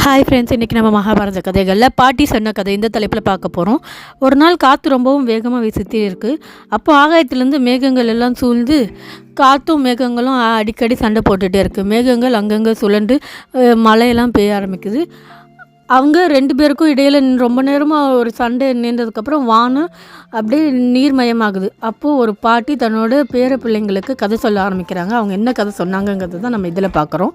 Hi friends, இன்றைக்கி நம்ம மகாபாரத கதைகளில் பாட்டி சொன்ன கதை இந்த தலைப்பில் பார்க்க போகிறோம். ஒரு நாள் காற்று ரொம்பவும் வேகமாக வீசிட்டே இருக்குது. அப்போ ஆகாயத்துலேருந்து மேகங்கள் எல்லாம் சூழ்ந்து காற்றும் மேகங்களும் அடிக்கடி சண்டை போட்டுகிட்டே இருக்குது. மேகங்கள் அங்கங்கே சுழண்டு மழையெல்லாம் பெய்ய ஆரம்பிக்குது. அவங்க ரெண்டு பேருக்கும் இடையில் ரொம்ப நேரமாக ஒரு சண்டை நீண்டதுக்கப்புறம் வானம் அப்படியே நீர்மயமாகுது. அப்போது ஒரு பாட்டி தன்னோட பேர பிள்ளைங்களுக்கு கதை சொல்ல ஆரம்பிக்கிறாங்க. அவங்க என்ன கதை சொன்னாங்கங்கிறது தான் நம்ம இதில் பார்க்குறோம்.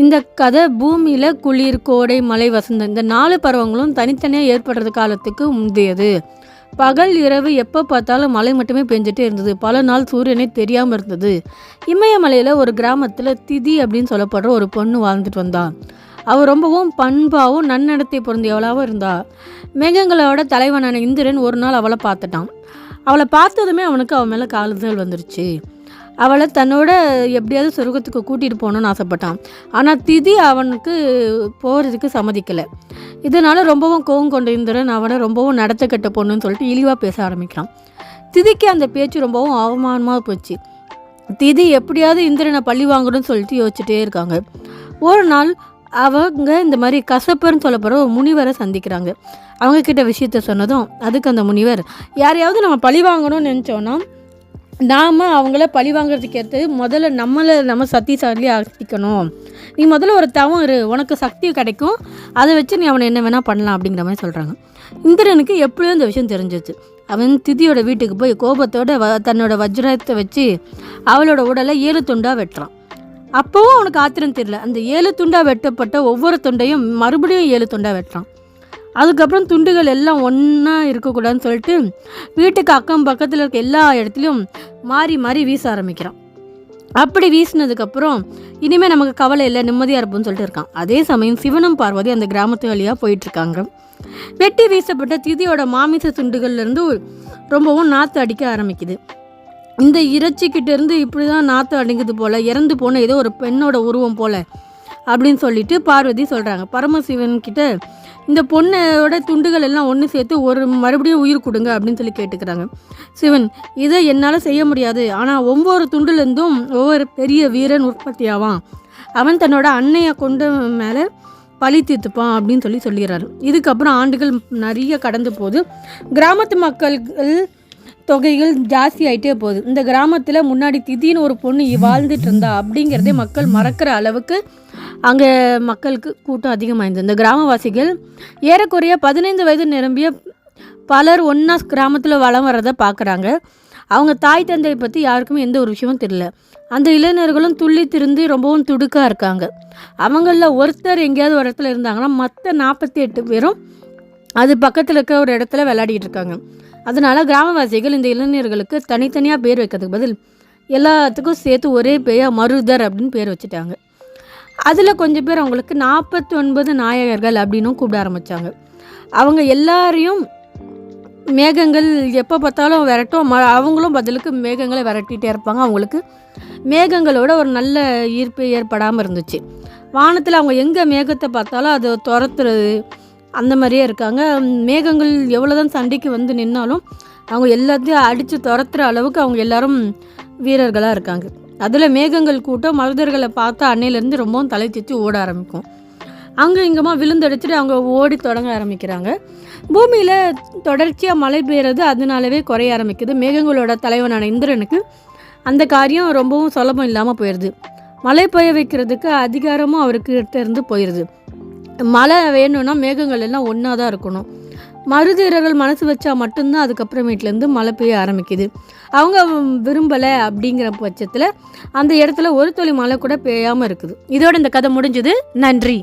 இந்த கதை பூமியில் குளிர், கோடை, மழை, வசந்தம் இந்த 4 பருவங்களும் தனித்தனியாக ஏற்படுறது காலத்துக்கு முந்தையது. பகல் இரவு எப்போ பார்த்தாலும் மழை மட்டுமே பெஞ்சிட்டே இருந்தது. பல நாள் சூரியனே தெரியாமல் இருந்தது. இமயமலையில் ஒரு கிராமத்தில் திதி அப்படின்னு சொல்லப்படுற ஒரு பொண்ணு வாழ்ந்துட்டு வந்தாள். அவள் ரொம்பவும் பண்பாகவும் நன்னடத்தை பொருந்தியவளாகவும் இருந்தாள். மேகங்களோட தலைவனான இந்திரன் ஒரு நாள் அவளை பார்த்துட்டான். அவளை பார்த்ததுமே அவனுக்கு அவன் மேலே காதல் வந்துருச்சு. அவளை தன்னோட எப்படியாவது சொர்க்கத்துக்கு கூட்டிகிட்டு போகணுன்னு ஆசைப்பட்டான். ஆனால் திதி அவனுக்கு போகிறதுக்கு சம்மதிக்கலை. இதனால் ரொம்பவும் கோவம் கொண்ட இந்திரன் அவனை ரொம்பவும் நடத்த கட்ட பொண்ணுன்னு சொல்லிட்டு இழிவாக பேச ஆரம்பிக்கிறான். திதிக்கு அந்த பேச்சு ரொம்பவும் அவமானமாக போச்சு. திதி எப்படியாவது இந்திரனை பழி வாங்கணும்னு சொல்லிட்டு யோசிச்சுட்டே இருக்காங்க. ஒரு நாள் அவங்க இந்த மாதிரி கசப்பர்னு சொல்லப்படுற ஒரு முனிவரை சந்திக்கிறாங்க. அவங்கக்கிட்ட விஷயத்த சொன்னதும் அதுக்கு அந்த முனிவர், யாரையாவது நம்ம பழி வாங்கணும்னு நினச்சோன்னா நாம் அவங்கள பழி வாங்குறதுக்கு ஏற்று முதல்ல நம்ம சக்திசாலி ஆக்கிக்கணும். நீ முதல்ல ஒரு தவம் இரு, உனக்கு சக்தி கிடைக்கும், அதை வச்சு நீ அவனை என்ன வேணால் பண்ணலாம் அப்படிங்கிற மாதிரி சொல்கிறாங்க. இந்திரனுக்கு எப்படியோ இந்த விஷயம் தெரிஞ்சிச்சு. அவன் திதியோட வீட்டுக்கு போய் கோபத்தோட தன்னோட வஜ்ரத்தை வச்சு அவளோட உடலை 7 துண்டாக வெட்டுறான். அப்போவும் அவனுக்கு ஆத்திரம் தெரியல. அந்த 7 துண்டாக வெட்டப்பட்ட ஒவ்வொரு துண்டையும் மறுபடியும் 7 துண்டாக வெட்டுறான். அதுக்கப்புறம் துண்டுகள் எல்லாம் ஒன்றா இருக்கக்கூடாதுன்னு சொல்லிட்டு வீட்டுக்கு அக்கம் பக்கத்தில் இருக்க எல்லா இடத்துலையும் மாறி மாறி வீச ஆரம்பிக்கிறான். அப்படி வீசினதுக்கப்புறம் இனிமேல் நமக்கு கவலை இல்லை, நிம்மதியாக இருப்போம்னு சொல்லிட்டு இருக்கான். அதே சமயம் சிவனும் பார்வதி அந்த கிராமத்து வழியாக போயிட்டுருக்காங்க. வெட்டி வீசப்பட்ட திதியோட மாமிச துண்டுகள்லேருந்து ரொம்பவும் நாற்று அடிக்க ஆரம்பிக்குது. இந்த இறைச்சிக்கிட்டேருந்து இப்படி தான் நாற்று அடிங்குது போல், இறந்து போன ஏதோ ஒரு பெண்ணோட உருவம் போல் அப்படின்னு சொல்லிட்டு பார்வதி சொல்கிறாங்க. பரமசிவன்கிட்ட இந்த பொண்ணோட துண்டுகள் எல்லாம் ஒன்று சேர்த்து மறுபடியும் உயிர் கொடுங்க அப்படின்னு சொல்லி கேட்டுக்கிறாங்க. சிவன், இதை என்னால் செய்ய முடியாது, ஆனால் ஒவ்வொரு துண்டுலேருந்தும் ஒவ்வொரு பெரிய வீரன் உற்பத்தி ஆவான், அவன் தன்னோட அன்னையை கொண்டு மேலே பழி தீர்த்துப்பான் அப்படின்னு சொல்லிடுறாரு. இதுக்கப்புறம் ஆண்டுகள் நிறைய கடந்து போகுது. கிராமத்து மக்கள்கள் தொகைகள் ஜாஸ்தி ஆகிட்டே போகுது. இந்த கிராமத்தில் முன்னாடி திதின்னு ஒரு பொண்ணு வாழ்ந்துட்டு இருந்தா அப்படிங்கிறதே மக்கள் மறக்கிற அளவுக்கு அங்கே மக்களுக்கு கூட்டம் அதிகமாயிருந்தது. இந்த கிராமவாசிகள் ஏறக்குறைய 15 வயது நிரம்பிய பலர் ஒன்றா கிராமத்தில் வளம் வர்றதை பார்க்குறாங்க. அவங்க தாய் தந்தையை பற்றி யாருக்குமே எந்த ஒரு விஷயமும் தெரியல. அந்த இளைஞர்களும் துள்ளி திருந்து ரொம்பவும் துடுக்காக இருக்காங்க. அவங்களில் ஒருத்தர் எங்கேயாவது ஒரு இடத்துல இருந்தாங்கன்னா மற்ற 48 பேரும் அது பக்கத்தில் இருக்க ஒரு இடத்துல விளையாடிட்டு இருக்காங்க. அதனால் கிராமவாசிகள் இந்த இளைஞர்களுக்கு தனித்தனியாக பேர் வைக்கிறதுக்கு பதில் எல்லாத்துக்கும் சேர்த்து ஒரே பேர் மருதர் அப்படின்னு பேர் வச்சுட்டாங்க. அதில் கொஞ்சம் பேர் அவங்களுக்கு 49 நாயகர்கள் அப்படின்னும் கூப்பிட ஆரம்பித்தாங்க. அவங்க எல்லாரையும் மேகங்கள் எப்போ பார்த்தாலும் விரட்டும், அவங்களும் பதிலுக்கு மேகங்களை விரட்டிகிட்டே இருப்பாங்க. அவங்களுக்கு மேகங்களோட ஒரு நல்ல ஈர்ப்பு ஏற்படாமல் இருந்துச்சு. வானத்தில் அவங்க எங்கே மேகத்தை பார்த்தாலும் அதை துரத்துறது அந்த மாதிரியே இருக்காங்க. மேகங்கள் எவ்வளோதான் சண்டைக்கு வந்து நின்னாலும் அவங்க எல்லாத்தையும் அடித்து துரத்துற அளவுக்கு அவங்க எல்லாரும் வீரர்களாக இருக்காங்க. அதில் மேகங்கள் கூட்டம் மருதர்களை பார்த்து அன்னையிலேருந்து ரொம்பவும் தலை தீச்சு ஓட ஆரம்பிக்கும். அங்கே இங்கேமா விழுந்தடிச்சிட்டு அவங்க ஓடி தொடங்க ஆரம்பிக்கிறாங்க. பூமியில் தொடர்ச்சியாக மழை பெய்கிறது அதனாலவே குறைய ஆரம்பிக்குது. மேகங்களோட தலைவனான இந்திரனுக்கு அந்த காரியம் ரொம்பவும் சுலபம் இல்லாமல் போயிடுது. மழை பெய்ய வைக்கிறதுக்கு அதிகாரமும் அவருக்கு இருந்து போயிடுது. மழை வேணும்னா மேகங்கள் எல்லாம் ஒன்றா தான் இருக்கணும். மருதீரர்கள் மனசு வச்சா மட்டும்தான் அதுக்கப்புறமேட்லேருந்து மழை பெய்ய ஆரம்பிக்குது. அவங்க விரும்பலை அப்படிங்கிற பட்சத்தில் அந்த இடத்துல ஒரு துளி மழை கூட பெய்யாமல் இருக்குது. இதோட இந்த கதை முடிஞ்சுது. நன்றி.